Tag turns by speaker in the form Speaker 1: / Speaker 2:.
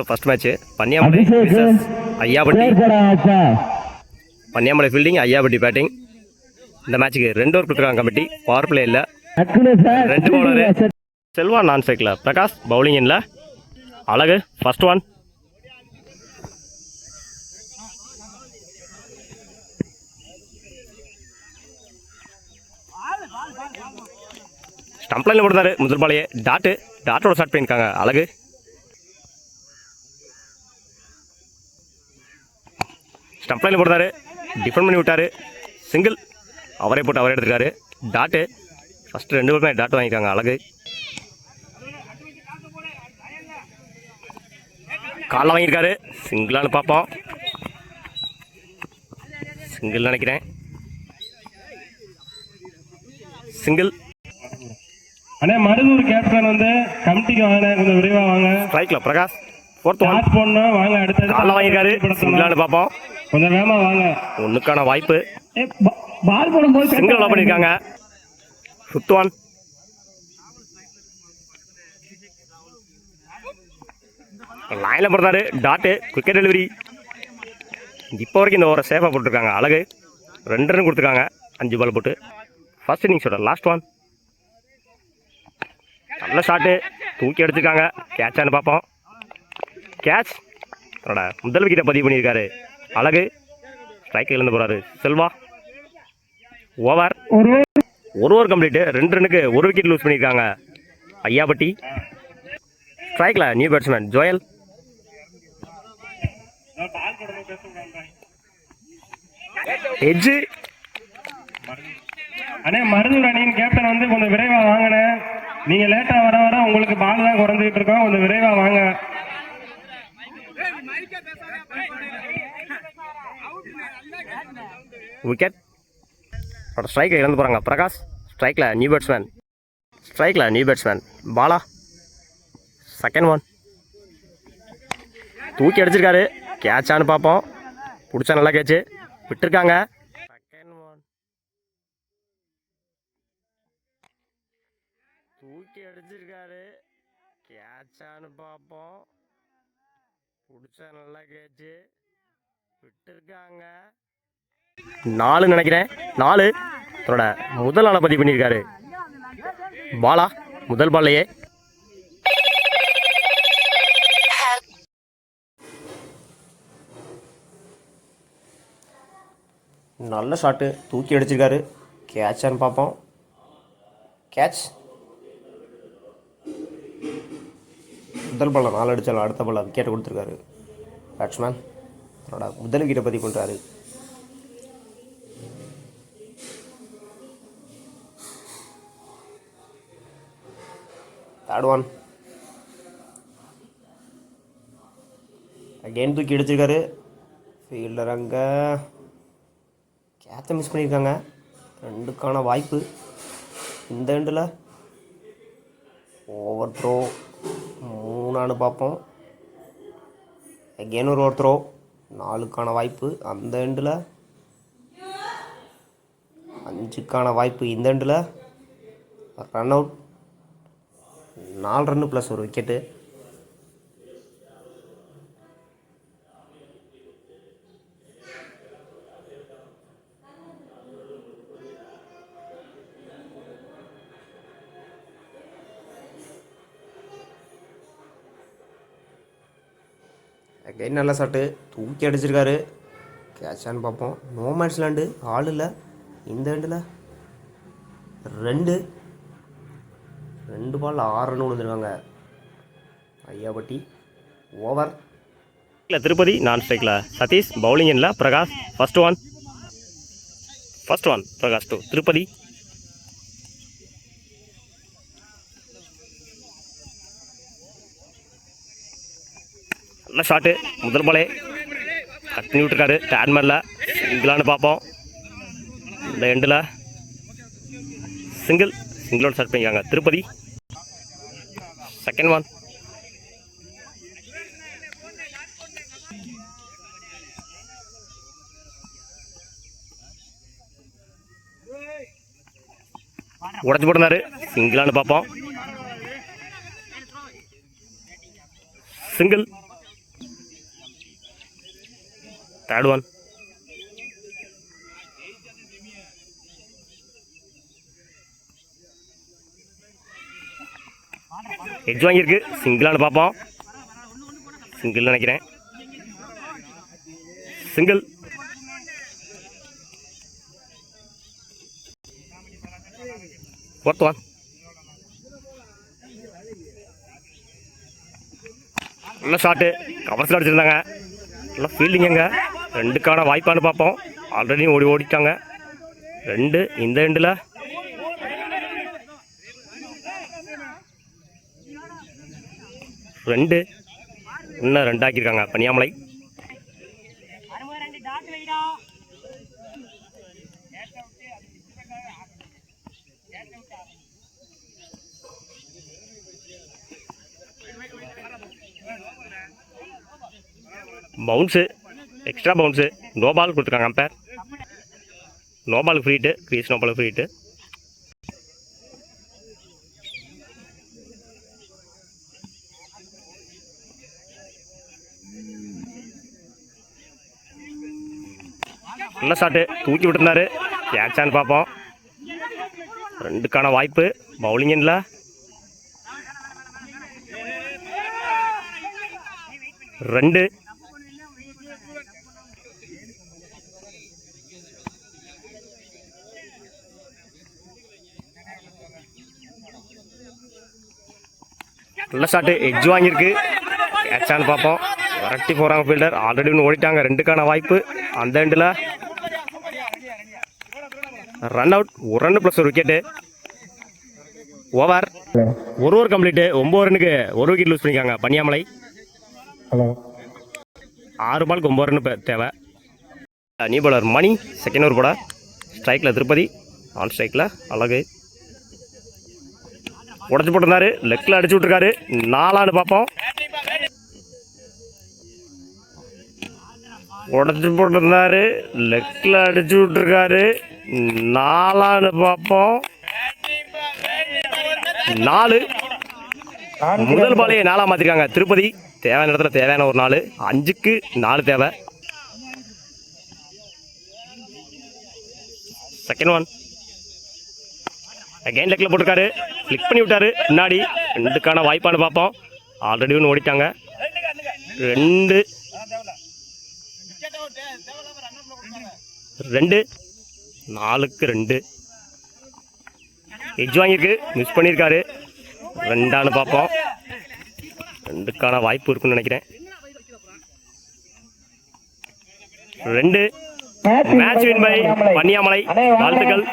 Speaker 1: First match Panniyamalai Ayyapatti. Panniyamalai fielding, Ayyapatti batting. இந்த மேட்ச்சுக்கு 2 over கொடுத்துருக்காங்க கமிட்டி. பவர் பிளே இல்லை. 2 பவுலரு. செல்வா நான் ஸ்ட்ரைக்கில், பிரகாஷ் பவுலிங் இல்லை, அழகு ஃபர்ஸ்ட் ஒன். ஸ்டம்ப் லைனில் போடுறாரு முதல் பாலையே. டாட்டோட ஸ்டார்ட் பண்ணியிருக்காங்க, அழகு. ஸ்டம்ப் லைனில் போடுறாரு, டிஃபெண்ட் பண்ணி விட்டார், சிங்கிள். அவரே போட்டு அவரே எடுத்துருக்காரு. டாட்டு ஃபஸ்ட்டு 2 பேருமே டாட் வாங்கியிருக்காங்க, அழகு. காலில் வாங்கியிருக்காரு, சிங்கிளானு பார்ப்போம். சிங்கிள் நினைக்கிறேன், சிங்கிள்.
Speaker 2: அண்ணே மருதூர் கேப்டன் வந்து கமிட்டிக்கு வாங்க, கொஞ்சம் விரைவாக வாங்க.
Speaker 1: ஸ்ட்ரைக்ல பிரகாஷ், ஃபோர்த் ஒன்
Speaker 2: போடணும், வாங்க. அடுத்த
Speaker 1: காலில் வாங்கியிருக்காரு, சிங்கிளானு பார்ப்போம்.
Speaker 2: கொஞ்சம் வேகமாக வாங்க.
Speaker 1: ஒன்றுக்கான வாய்ப்பு.
Speaker 2: பால் போடும்போது
Speaker 1: சிங்கிள் பண்ணியிருக்காங்க, ஃபிஃப்த் ஒன். லைனில் போடுறாரு, டாட்டு, குவிக்கெட் டெலிவரி. இப்போ வரைக்கும் இந்த ஓவரை சேஃபாக போட்டிருக்காங்க, அழகு. 2 ரன் கொடுத்துருக்காங்க 5 பால் போட்டு. ஃபர்ஸ்ட் இன்னிங்ஸோட லாஸ்ட் ஒன். நல்ல ஷாட்டு, தூக்கி எடுத்துருக்காங்க. கேட்சான்னு பார்ப்போம். கேட்ச், முதல் விக்கெட்டை பதிவு பண்ணியிருக்காரு, அழகு. ஸ்ட்ரைக்கில் இருந்து போகிறாரு செல்வா. Over, 1 over complete. 2 ரன்னுக்கு 1 விக்கெட் லூஸ் பண்ணியிருக்காங்க ஐயாபட்டி. ஸ்ட்ரைக்கில் நியூ பேட்ஸ்மேன் ஜோயல். எட்ஜு.
Speaker 2: அண்ணே மருதூர் அணியின் கேப்டன் வந்து கொஞ்சம் விரைவாக வாங்கினே. நீங்கள் லேட்டாக வர வர உங்களுக்கு பால் தான் குறைஞ்சிக்கிட்டு இருக்கோம், கொஞ்சம் விரைவாக வாங்க.
Speaker 1: விக்கெட். ஸ்ட்ரைக்கில் இறந்து போகிறாங்க பிரகாஷ். ஸ்ட்ரைக்கில் new batsman Bala. Second one. தூக்கி அடிச்சிருக்காரு, கேட்சான்னு பார்ப்போம். பிடிச்சா நல்லா கேட்சு, விட்டுருக்காங்க. Second one. தூக்கி அடிச்சிருக்காரு, கேட்சான்னு பார்ப்போம். பிடிச்சா நல்லா கேட்சு, விட்டுருக்காங்க. 4 நினைக்கிறேன், 4. தன்னோட முதல் ஆளை பதிவு பண்ணியிருக்காரு பாலா, முதல் பால்லையே. நல்ல ஷாட்டு, தூக்கி அடிச்சிருக்காரு, கேட்சான்னு பார்ப்போம். கேட்ச். முதல் பாலில் 4 அடித்தாலும் அடுத்த பாலில் விக்கெட் கொடுத்துருக்காரு பேட்ஸ்மேன். தன்னோட முதல் விக்கெட்டை பதிவு பண்ணுறாரு. Third one. அகெயின் தூக்கி அடிச்சிருக்காரு. ஃபீல்டர் அங்கே கேட்சை மிஸ் பண்ணியிருக்காங்க. 2க்கான வாய்ப்பு இந்த எண்டில். ஓவர் த்ரோ 3 பார்ப்போம். அகெயின் ஒரு ஓவர் த்ரோ, 4க்கான வாய்ப்பு அந்த எண்டில். 5க்கான வாய்ப்பு இந்த எண்டில். Run out. 4 ரன்னு ப்ளஸ் ஒரு விக்கெட்டு. அகைன் நல்ல ஷாட்டு, தூக்கி அடிச்சிருக்காரு, கேட்சான்னு பார்ப்போம். நோ மேட்ச் லேண்டு, ஆள் இல்லை இந்த எண்டில். 2 பால் 6 ரன் விழுந்துருக்காங்க ஐயாபட்டி. ஓவர். இல்லை திருப்பதி நான் ஸ்ட்ரைக்கில் சதீஷ் பவுலிங் இல்லை பிரகாஷ். First one Prakash 2 Tirupati. நல்ல ஷாட்டு, முதல் பாலே கட் பண்ணி விட்டுருக்காரு. டேட்மரில் சிங்கிளானு பார்ப்போம். இந்த எண்டில் சிங்கிளோட ஸ்டார்ட் பண்ணிக்காங்க திருப்பதி. Second one. உடச்சி போட்டிருந்தாரு, சிங்கிளானு பார்ப்போம். சிங்கிள். Third one. எட்ஜ் வாங்கியிருக்கு. சிங்கிளானு பார்ப்போம். சிங்கிள் நினைக்கிறேன். சிங்கிள். Fourth one. நல்ல ஷாட்டு. கவர்ஸில் அடிச்சிருந்தாங்க. நல்ல ஃபீல்டிங்க. ரெண்டுக்கான வாய்ப்பானு பார்ப்போம். ஆல்ரெடி ஓடிட்டாங்க. ரெண்டு இந்த எண்டில். ரெண்டு. இன்னும் ரெண்டு ஆக்கியிருக்காங்க Paniyamalai. Bounce. Extra bounce. No ball கொடுத்துருக்காங்க umpire. No ball free hit. Crease no ball free hit. நல்ல ஷாட்டு. தூக்கி விட்டுருந்தாரு. கேட்சான்னு பார்ப்போம். ரெண்டுக்கான வாய்ப்பு. பவுலிங் எண்ணில். ரெண்டு. நல்ல ஷாட்டு. எட்ஜ் வாங்கியிருக்கு. கேட்சான்னு பார்ப்போம். விரட்டி போகிறாங்க ஃபீல்டர். ஆல்ரெடி ஒன்று ஓடிட்டாங்க. ரெண்டுக்கான வாய்ப்பு. அந்த எண்டில். Run out. ஒரு ரன் ப்ளஸ் ஒரு விக்கெட்டு. ஓவர். ஒரு ஓவர் கம்ப்ளீட்டு. 9 ரன்னுக்கு ஒரு விக்கெட் லூஸ் பண்ணிக்காங்க பனியாமலை. 6 பாலுக்கு 9 ரன் தேவை. நியூ பாலர் மணி செகண்ட் ஓவர் போட. ஸ்ட்ரைக்கில் திருப்பதி. ஆன் ஸ்ட்ரைக்கில் அழகு. உடச்சி போட்டிருந்தாரு. லெக்கில் அடிச்சு விட்ருக்காரு. 4 பார்ப்போம். உடச்சி போட்டிருந்தாரு. லெக்கில் அடிச்சு விட்ருக்காரு. 4 பார்ப்போம். 4. முதல் பாலையே 4 மாற்றிருக்காங்க திருப்பதி. தேவையான இடத்துல தேவையான ஒரு 4. 5க்கு 4 தேவை. Second one. அகைன் லெக்கில் போட்டிருக்காரு. கிளிக் பண்ணி விட்டாரு. முன்னாடி ரெண்டுக்கான வாய்ப்பானு பார்ப்போம். ஆல்ரெடி ஒன்று ஓடிட்டாங்க. 2. 2. 4க்கு 2. எட்ஜ் வாங்கியிருக்கு. மிஸ் பண்ணியிருக்காரு. 2 பார்ப்போம். 2க்கான வாய்ப்பு இருக்குன்னு நினைக்கிறேன். 2. Match win by Paniyamalai. வாழ்த்துக்கள்.